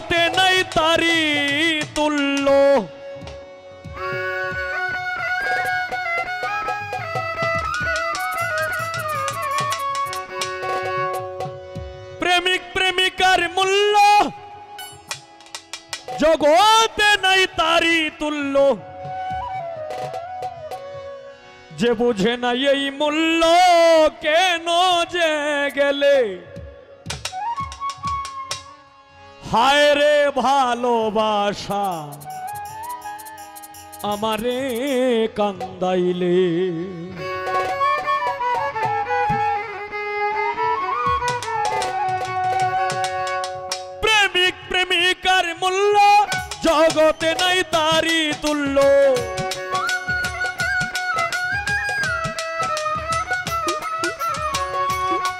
জগতে নাই তারি তুল্য প্রেমিক প্রেমিকার মূল্য জগতে নাই তারি তুল্য যে বুঝে না এই মূল্য কেন যে গেলে হায় রে ভালোবাসা আমারে কান্দাইলে প্রেমিক প্রেমিকার মূল্য জগতে নাই তারি তুল্য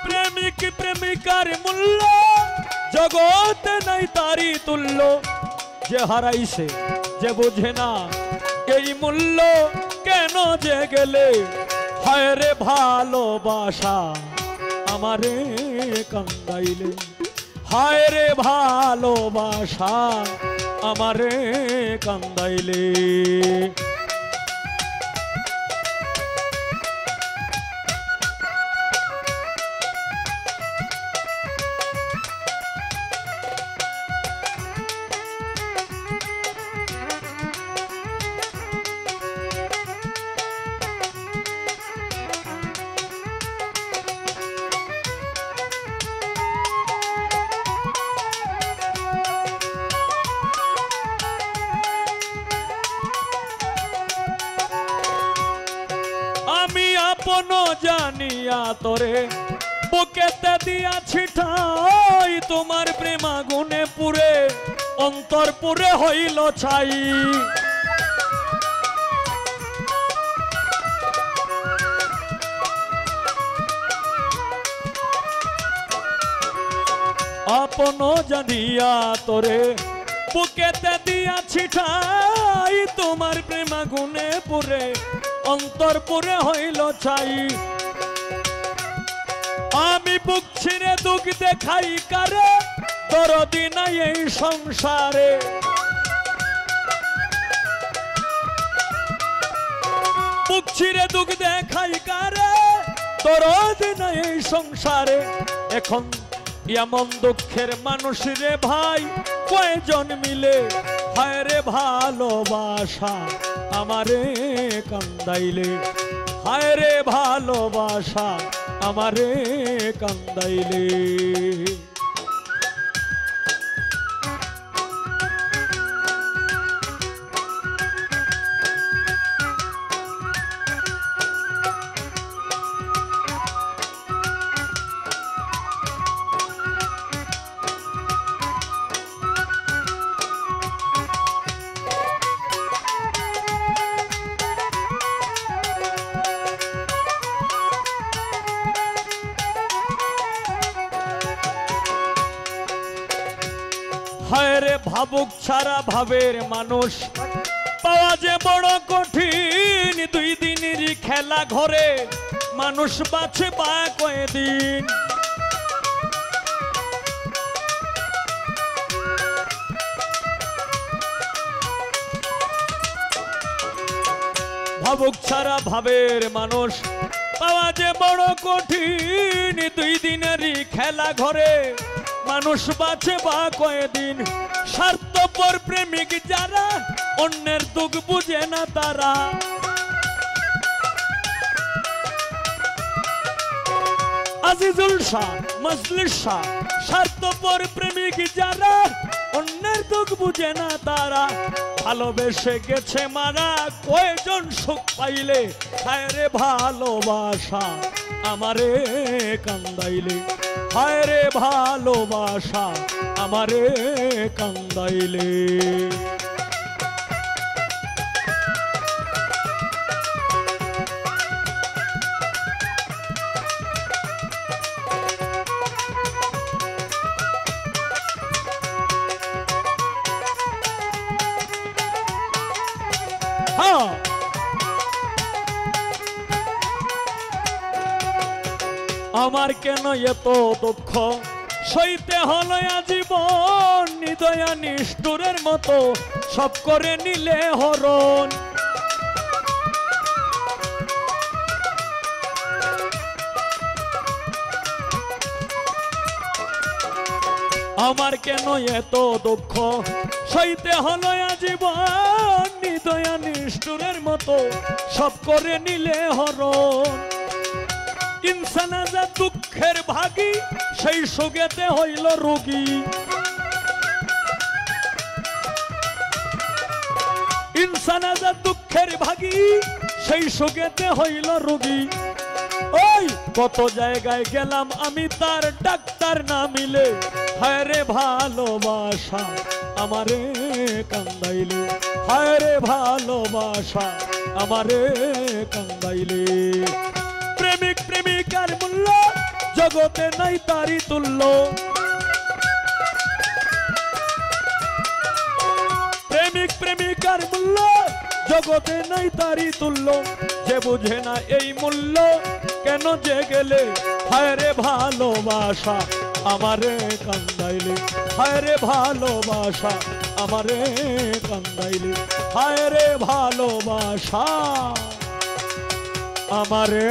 প্রেমিক প্রেমিকার মূল্য জগতে নাই তারি তুল্য যে হারাইছে যে বুঝে না এই মূল্য কেন যে গেলে হায় রে ভালোবাসা আমারে কান্দাইলে হায় রে ভালোবাসা আমারে কান্দাইলে আপন জানিয়া তোরে বুকেতে দিয়াছি ঠাই তোমার প্রেম আগুনে পুরে অন্তর পুরে হইল ছাই আপন জানিয়া তোরে বুকেতে দিয়াছি ঠাই তোমার প্রেম আগুনে পুরে অন্তর পুরে হইল ছাই আমি বুক ছিঁড়ে দুঃখ দেখাই কারে দরদি নাই এই সংসারে বুক ছিঁড়ে দুঃখ দেখাই কারে দরদি নাই এই সংসারে এখন এমন দুঃখের মানুষ রে ভাই কয়জন মিলে হায় রে ভালোবাসা আমারে কান্দাইলে হায় রে ভালোবাসা আমারে কান্দাইলে হায় রে ভাবুক ছাড়া ভাবের মানুষ পাওয়া যে বড় কঠিন দুই দিনের খেলা ঘরে মানুষ বাঁচে বা কয়দিন ভাবুক ছাড়া ভাবের মানুষ পাওয়া যে বড় কঠিন দুই দিনেরই খেলা ঘরে মানুষ বাঁচে বা কয়দিন স্বার্থপর প্রেমিক যারা অন্যের দুঃখ বুঝে না তারা আজিজুল শাহ মজলিস শাহ স্বার্থপর প্রেমিক যারা অন্যের দুঃখ বুঝে না তারা ভালোবেসে গেছে মারা কয়জন সুখ পাইলে হায় রে ভালোবাসা আমারে কান্দাইলে হায় রে ভালোবাসা আমারে কান্দাইলে আমার কেন এত দুঃখ সইতে হলো আজীবন নিদয়া নিষ্ঠুরের মতো সব করে নিলে হরণ। আমার কেন এত দুঃখ সইতে হলো আজীবন নিদয়া নিষ্ঠুরের মতো সব করে নিলে হরণ। ইনসান যা দুঃখের ভাগী সেই সুগেতে হইল রোগী। ইনসান যা দুঃখের ভাগী সেই সুগেতে হইল রোগী। ওই কত জায়গায় গেলাম আমি তার ডাক্তার না মিলে, হায় রে ভালোবাসা আমারে কান্দাইলে, হায় রে ভালোবাসা আমারে কান্দাইলে। প্রেমিক প্রেমিকার মূল্য জগতে নাই তারি তুল্য। প্রেমিক প্রেমিকার মূল্য জগতে নাই তারি তুল্য। যে বুঝে না এই মূল্য কেন যে গেলে, হায় রে ভালোবাসা আমারে কান্দাইলে, হায় রে ভালোবাসা আমারে কান্দাইলে, হায় রে ভালোবাসা আমারে